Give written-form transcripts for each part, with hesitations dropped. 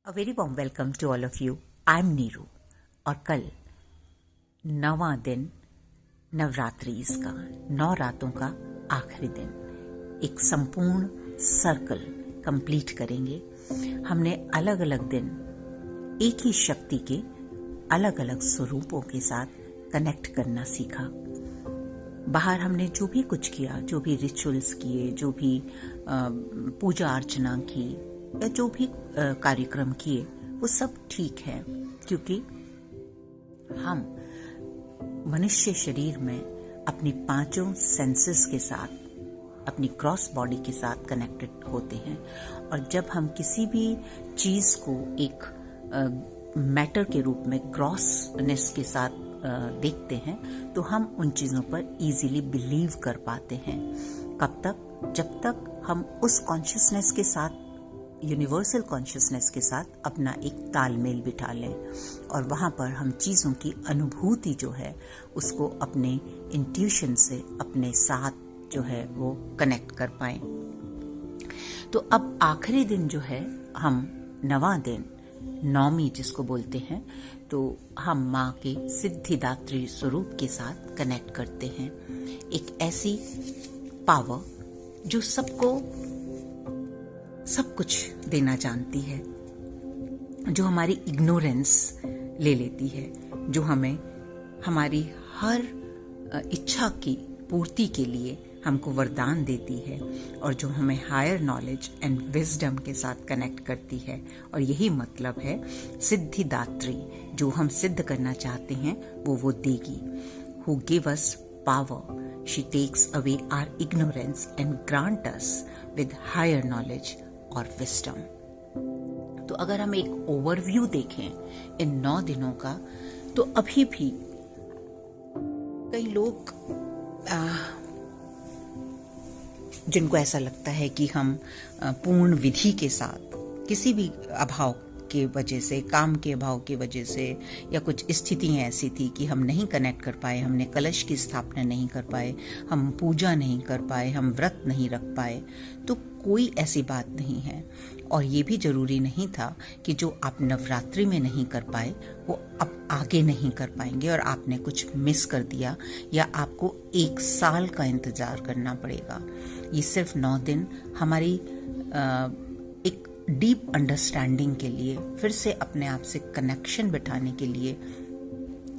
A very warm welcome to all of you. I am Neeru. और कल 9वां दिन नवरात्रि का 9 रातों का आखिरी दिन एक संपूर्ण सर्कल कंप्लीट करेंगे। हमने अलग अलग दिन एक ही शक्ति के अलग अलग स्वरूपों के साथ कनेक्ट करना सीखा। बाहर हमने जो भी कुछ किया, जो भी रिचुअल्स किए, जो भी पूजा अर्चना की या जो भी कार्यक्रम किए, वो सब ठीक है, क्योंकि हम मनुष्य शरीर में अपनी 5 सेंसेस के साथ, अपनी क्रॉस बॉडी के साथ कनेक्टेड होते हैं। और जब हम किसी भी चीज को एक मैटर के रूप में ग्रॉसनेस के साथ देखते हैं, तो हम उन चीजों पर इजीली बिलीव कर पाते हैं। कब तक? जब तक हम उस कॉन्शियसनेस के साथ, यूनिवर्सल कॉन्शियसनेस के साथ अपना एक तालमेल बिठा लें और वहां पर हम चीजों की अनुभूति जो है उसको अपने इंट्यूशन से अपने साथ जो है वो कनेक्ट कर पाएं। तो अब आखिरी दिन जो है, हम 9वां दिन, नौमी जिसको बोलते हैं, तो हम माँ के सिद्धिदात्री स्वरूप के साथ कनेक्ट करते हैं। एक ऐसी पावर जो सबको सब कुछ देना जानती है, जो हमारी इग्नोरेंस ले लेती है, जो हमें हमारी हर इच्छा की पूर्ति के लिए हमको वरदान देती है, और जो हमें हायर नॉलेज एंड विजडम के साथ कनेक्ट करती है। और यही मतलब है सिद्धिदात्री। जो हम सिद्ध करना चाहते हैं वो देगी। Who give us power, she takes away our ignorance and grant us with higher knowledge और विजडम। तो अगर हम एक ओवरव्यू देखें इन 9 दिनों का, तो अभी भी कई लोग जिनको ऐसा लगता है कि हम पूर्ण विधि के साथ किसी भी अभाव के वजह से, काम के अभाव की वजह से, या कुछ स्थितियां ऐसी थी कि हम नहीं कनेक्ट कर पाए, हमने कलश की स्थापना नहीं कर पाए, हम पूजा नहीं कर पाए, हम व्रत नहीं रख पाए, तो कोई ऐसी बात नहीं है। और ये भी जरूरी नहीं था कि जो आप नवरात्रि में नहीं कर पाए वो अब आगे नहीं कर पाएंगे और आपने कुछ मिस कर दिया, या आपको 1 साल का इंतजार करना पड़ेगा। ये सिर्फ 9 दिन हमारी एक डीप अंडरस्टैंडिंग के लिए, फिर से अपने आप से कनेक्शन बिठाने के लिए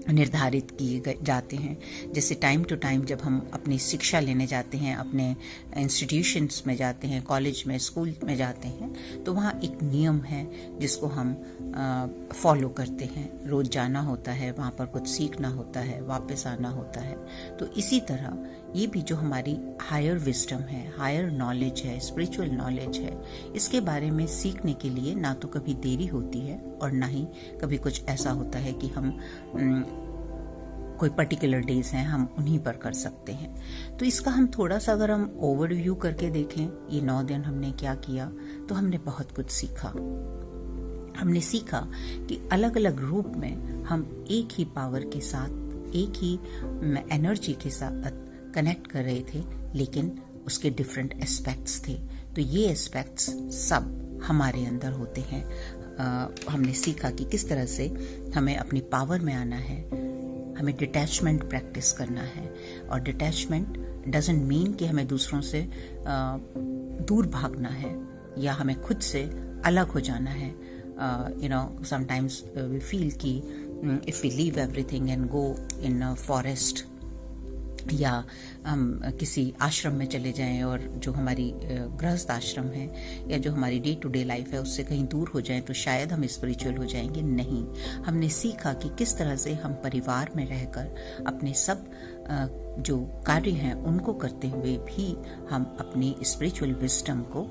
निर्धारित किए जाते हैं। जैसे टाइम टू टाइम जब हम अपनी शिक्षा लेने जाते हैं, अपने इंस्टीट्यूशंस में जाते हैं, कॉलेज में, स्कूल में जाते हैं, तो वहाँ एक नियम है जिसको हम फॉलो करते हैं। रोज जाना होता है, वहाँ पर कुछ सीखना होता है, वापस आना होता है। तो इसी तरह ये भी जो हमारी हायर विजडम है, हायर नॉलेज है, स्पिरिचुअल नॉलेज है, इसके बारे में सीखने के लिए ना तो कभी देरी होती है और ना ही कभी कुछ ऐसा होता है कि हम कोई पर्टिकुलर डेज हैं हम उन्हीं पर कर सकते हैं। तो इसका हम थोड़ा सा अगर हम ओवरव्यू करके देखें, ये 9 दिन हमने क्या किया, तो हमने बहुत कुछ सीखा। हमने सीखा कि अलग अलग रूप में हम एक ही पावर के साथ, एक ही एनर्जी के साथ कनेक्ट कर रहे थे, लेकिन उसके डिफरेंट एस्पेक्ट्स थे। तो ये एस्पेक्ट्स सब हमारे अंदर होते हैं। हमने सीखा कि किस तरह से हमें अपनी पावर में आना है, हमें डिटैचमेंट प्रैक्टिस करना है। और डिटैचमेंट डजंट मीन कि हमें दूसरों से दूर भागना है या हमें खुद से अलग हो जाना है। समटाइम्स वी फील कि if we leave everything and go in a forest, या हम किसी आश्रम में चले जाएं और जो हमारी गृहस्थ आश्रम है या जो हमारी डे टू डे लाइफ है उससे कहीं दूर हो जाएं, तो शायद हम स्पिरिचुअल हो जाएंगे। नहीं, हमने सीखा कि किस तरह से हम परिवार में रहकर अपने सब जो कार्य हैं उनको करते हुए भी हम अपनी स्पिरिचुअल विजडम को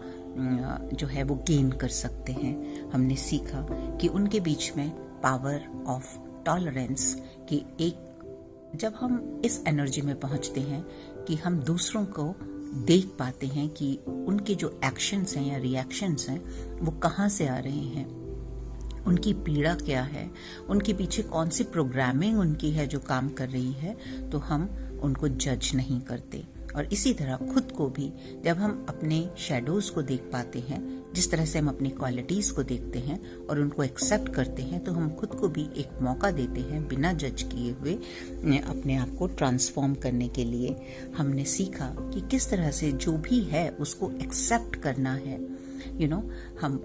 जो है वो गेन कर सकते हैं। हमने सीखा कि उनके बीच में पावर ऑफ टॉलरेंस की एक, जब हम इस एनर्जी में पहुंचते हैं कि हम दूसरों को देख पाते हैं कि उनके जो एक्शंस हैं या रिएक्शंस हैं वो कहाँ से आ रहे हैं, उनकी पीड़ा क्या है, उनके पीछे कौन सी प्रोग्रामिंग उनकी है जो काम कर रही है, तो हम उनको जज नहीं करते। और इसी तरह खुद को भी जब हम अपने शैडोज को देख पाते हैं, जिस तरह से हम अपनी क्वालिटीज को देखते हैं और उनको एक्सेप्ट करते हैं, तो हम खुद को भी एक मौका देते हैं बिना जज किए हुए अपने आप को ट्रांसफॉर्म करने के लिए। हमने सीखा कि किस तरह से जो भी है उसको एक्सेप्ट करना है। हम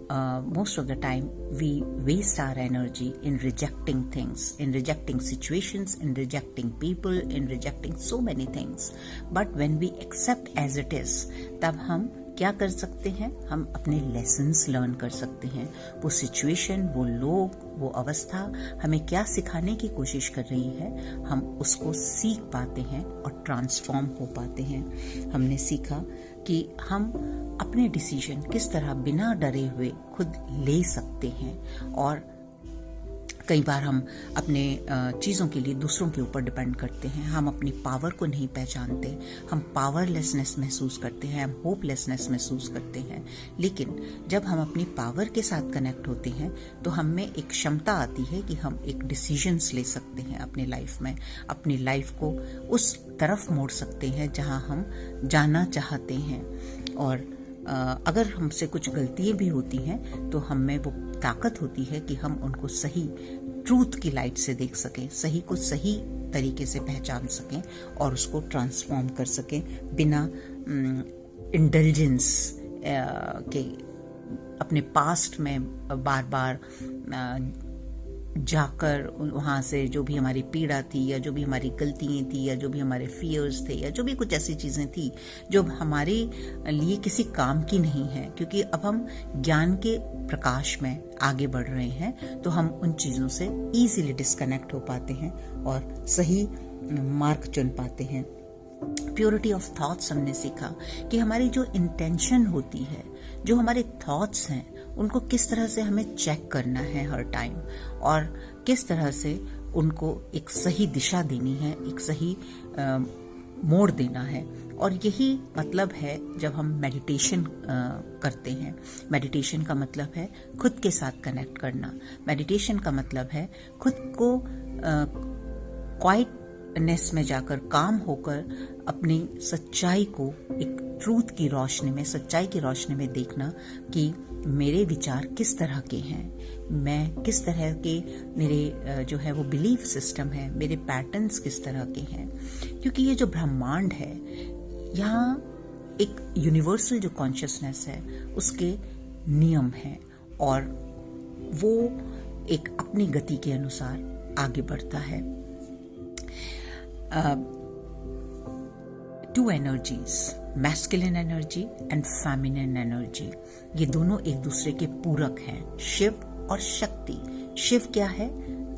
most of the time we waste our energy in rejecting things, in rejecting situations, in rejecting people, in rejecting so many things. But when we accept as it is, तब हम क्या कर सकते हैं? हम अपने लेसन्स लर्न कर सकते हैं। वो सिचुएशन, वो लोग, वो अवस्था हमें क्या सिखाने की कोशिश कर रही है, हम उसको सीख पाते हैं और ट्रांसफॉर्म हो पाते हैं। हमने सीखा कि हम अपने डिसीजन किस तरह बिना डरे हुए खुद ले सकते हैं, और कई बार हम अपने चीज़ों के लिए दूसरों के ऊपर डिपेंड करते हैं। हम अपनी पावर को नहीं पहचानते, हम पावरलेसनेस महसूस करते हैं, हम होपलेसनेस महसूस करते हैं। लेकिन जब हम अपनी पावर के साथ कनेक्ट होते हैं तो हम में एक क्षमता आती है कि हम एक डिसीजंस ले सकते हैं अपनी लाइफ में, अपनी लाइफ को उस तरफ मोड़ सकते हैं जहां हम जाना चाहते हैं। और अगर हमसे कुछ गलतियां भी होती हैं तो हम में वो ताकत होती है कि हम उनको सही ट्रूथ की लाइट से देख सकें, सही को सही तरीके से पहचान सकें और उसको ट्रांसफॉर्म कर सकें बिना इंडल्जेंस के अपने पास्ट में बार बार जाकर वहाँ से जो भी हमारी पीड़ा थी या जो भी हमारी गलतियाँ थी या जो भी हमारे फियर्स थे या जो भी कुछ ऐसी चीज़ें थी जो हमारे लिए किसी काम की नहीं है, क्योंकि अब हम ज्ञान के प्रकाश में आगे बढ़ रहे हैं तो हम उन चीज़ों से इजीली डिस्कनेक्ट हो पाते हैं और सही मार्ग चुन पाते हैं। प्योरिटी ऑफ थॉट्स हमने सीखा कि हमारी जो इंटेंशन होती है, जो हमारे थॉट्स हैं, उनको किस तरह से हमें चेक करना है हर टाइम और किस तरह से उनको एक सही दिशा देनी है, एक सही मोड़ देना है। और यही मतलब है जब हम मेडिटेशन करते हैं। मेडिटेशन का मतलब है खुद के साथ कनेक्ट करना। मेडिटेशन का मतलब है खुद को क्वाइटनेस में जाकर, काम होकर अपनी सच्चाई को एक ट्रूथ की रोशनी में, सच्चाई की रोशनी में देखना कि मेरे विचार किस तरह के हैं, मैं किस तरह के, मेरे जो है वो बिलीफ सिस्टम है, मेरे पैटर्न्स किस तरह के हैं। क्योंकि ये जो ब्रह्मांड है, यहाँ एक यूनिवर्सल जो कॉन्शियसनेस है उसके नियम हैं और वो एक अपनी गति के अनुसार आगे बढ़ता है। Two energies, masculine energy and feminine energy, ये दोनों एक दूसरे के पूरक हैं, शिव और शक्ति। शिव क्या है?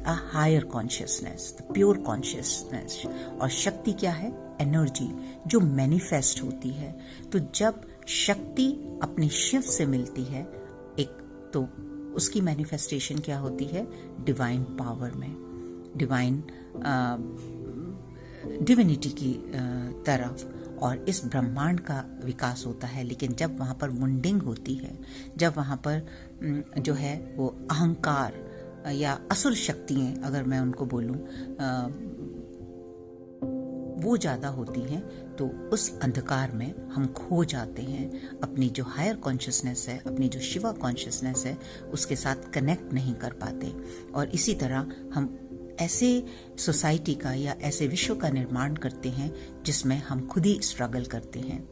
A higher consciousness, the pure consciousness. और शक्ति क्या है? एनर्जी जो मैनिफेस्ट होती है। तो जब शक्ति अपने शिव से मिलती है एक, तो उसकी मैनिफेस्टेशन क्या होती है? डिवाइन पावर में, डिविनिटी की तरफ, और इस ब्रह्मांड का विकास होता है। लेकिन जब वहाँ पर वुंडिंग होती है, जब वहाँ पर जो है वो अहंकार या असुर शक्तियाँ, अगर मैं उनको बोलूँ, वो ज़्यादा होती हैं, तो उस अंधकार में हम खो जाते हैं। अपनी जो हायर कॉन्शियसनेस है, अपनी जो शिवा कॉन्शियसनेस है, उसके साथ कनेक्ट नहीं कर पाते। और इसी तरह हम ऐसे सोसाइटी का या ऐसे विश्व का निर्माण करते हैं जिसमें हम खुद ही स्ट्रगल करते हैं।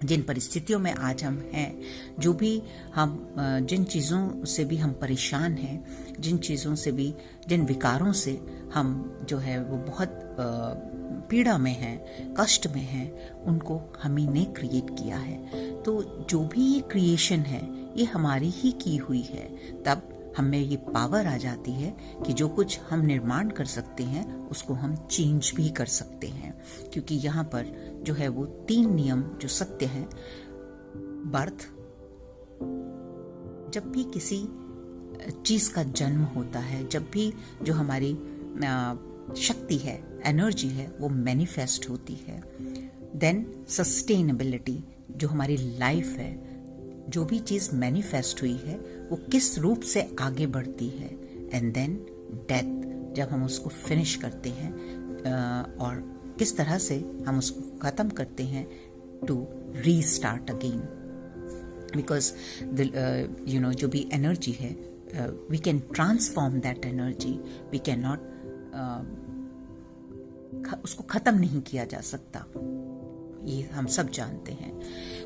जिन परिस्थितियों में आज हम हैं, जो भी हम, जिन चीज़ों से भी हम परेशान हैं, जिन चीज़ों से भी, जिन विकारों से हम जो है वो बहुत पीड़ा में हैं, कष्ट में हैं, उनको हम ही ने क्रिएट किया है। तो जो भी ये क्रिएशन है ये हमारी ही की हुई है। तब हमें ये पावर आ जाती है कि जो कुछ हम निर्माण कर सकते हैं उसको हम चेंज भी कर सकते हैं। क्योंकि यहाँ पर जो है वो 3 नियम जो सत्य हैं, बर्थ, जब भी किसी चीज का जन्म होता है, जब भी जो हमारी शक्ति है, एनर्जी है, वो मैनिफेस्ट होती है। देन सस्टेनेबिलिटी, जो हमारी लाइफ है, जो भी चीज मैनिफेस्ट हुई है वो किस रूप से आगे बढ़ती है। एंड देन डेथ, जब हम उसको फिनिश करते हैं और किस तरह से हम उसको खत्म करते हैं टू रीस्टार्ट अगेन, बिकॉज जो भी एनर्जी है, we can transform that energy, we can not, उसको खत्म नहीं किया जा सकता, ये हम सब जानते हैं।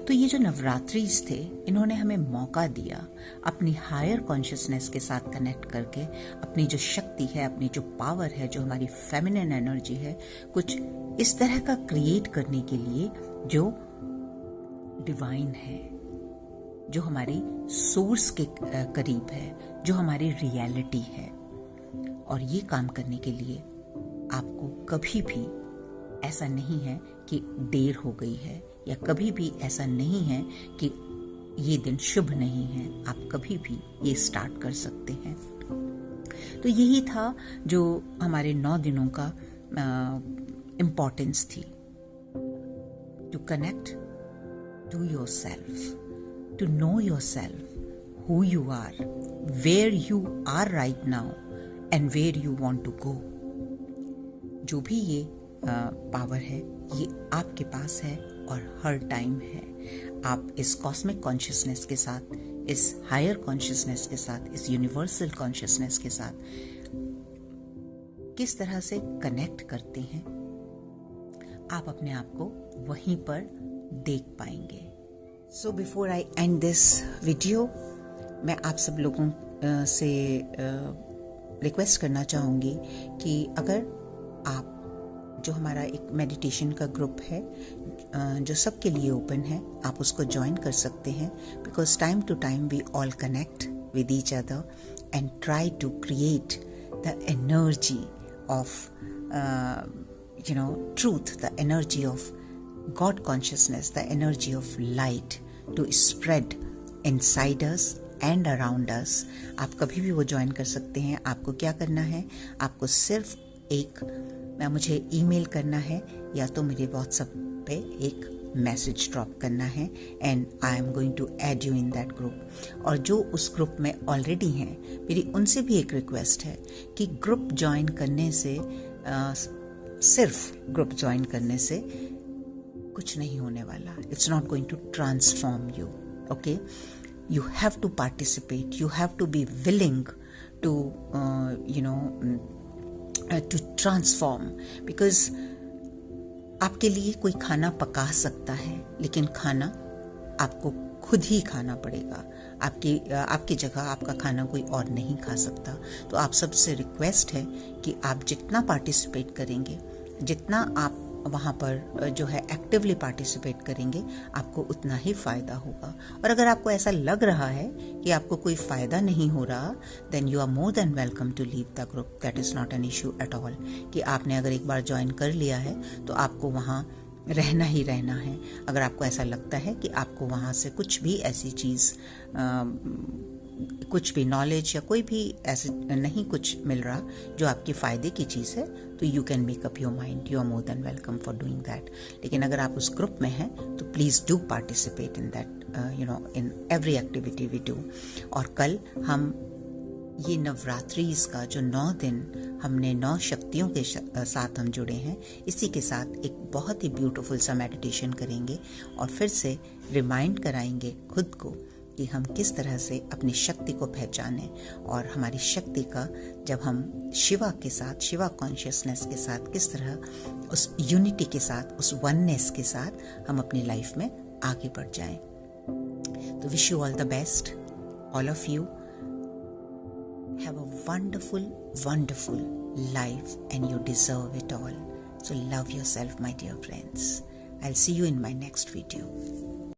तो ये जो नवरात्रिस थे, इन्होंने हमें मौका दिया अपनी हायर कॉन्शियसनेस के साथ कनेक्ट करके अपनी जो शक्ति है, अपनी जो पावर है, जो हमारी फेमिनिन एनर्जी है, कुछ इस तरह का क्रिएट करने के लिए जो डिवाइन है, जो हमारी सोर्स के करीब है, जो हमारी रियलिटी है। और ये काम करने के लिए आपको कभी भी ऐसा नहीं है कि देर हो गई है, या कभी भी ऐसा नहीं है कि ये दिन शुभ नहीं है। आप कभी भी ये स्टार्ट कर सकते हैं। तो यही था जो हमारे 9 दिनों का इम्पोर्टेंस थी, to connect to yourself, to know yourself, who you are, where you are right now and where you want to go. जो भी ये पावर है, ये आपके पास है और हर टाइम है। आप इस कॉस्मिक कॉन्शियसनेस के साथ, इस हायर कॉन्शियसनेस के साथ, इस यूनिवर्सल कॉन्शियसनेस के साथ किस तरह से कनेक्ट करते हैं, आप अपने आप को वहीं पर देख पाएंगे। So before I end this video, मैं आप सब लोगों से रिक्वेस्ट करना चाहूँगी कि अगर आप, जो हमारा एक मेडिटेशन का ग्रुप है जो सबके लिए ओपन है, आप उसको ज्वाइन कर सकते हैं, because time to time we all connect with each other and try to create the energy of truth, the energy of God consciousness, the energy of light to spread inside us and around us. आप कभी भी वो join कर सकते हैं। आपको क्या करना है, आपको सिर्फ मुझे ईमेल करना है, या तो मेरे व्हाट्सएप पे एक मैसेज ड्रॉप करना है, and I am going to add you in that group. और जो उस ग्रुप में ऑलरेडी हैं, मेरी उनसे भी एक रिक्वेस्ट है कि ग्रुप ज्वाइन करने से, सिर्फ ग्रुप ज्वाइन करने से कुछ नहीं होने वाला। It's not going to transform you, okay? You have to participate, you have to be willing to to transform, because आपके लिए कोई खाना पका सकता है, लेकिन खाना आपको खुद ही खाना पड़ेगा। आपकी जगह आपका खाना कोई और नहीं खा सकता। तो आप सबसे रिक्वेस्ट है कि आप जितना पार्टिसिपेट करेंगे, जितना आप वहाँ पर जो है एक्टिवली पार्टिसिपेट करेंगे, आपको उतना ही फ़ायदा होगा। और अगर आपको ऐसा लग रहा है कि आपको कोई फ़ायदा नहीं हो रहा, then you are more than welcome to leave the group. That is not an issue at all. कि आपने अगर एक बार ज्वाइन कर लिया है तो आपको वहाँ रहना ही रहना है। अगर आपको ऐसा लगता है कि आपको वहाँ से कुछ भी ऐसी चीज़, कुछ भी नॉलेज या कोई भी ऐसे नहीं कुछ मिल रहा जो आपके फ़ायदे की चीज़ है, तो you can make up your mind. You are more than welcome for doing that. लेकिन अगर आप उस ग्रुप में हैं तो please do participate in that, in every activity we do. और कल हम ये नवरात्रिस का जो 9 दिन हमने 9 शक्तियों के साथ हम जुड़े हैं, इसी के साथ एक बहुत ही ब्यूटीफुल सा मेडिटेशन करेंगे और फिर से रिमाइंड कराएंगे खुद को कि हम किस तरह से अपनी शक्ति को पहचानें, और हमारी शक्ति का जब हम शिवा के साथ, शिवा कॉन्शियसनेस के साथ, किस तरह उस यूनिटी के साथ, उस वननेस के साथ हम अपनी लाइफ में आगे बढ़ जाएं। तो wish you all the best, all of you have a wonderful, wonderful life, and you deserve it all. So love yourself, my dear friends. I'll see you in my next video.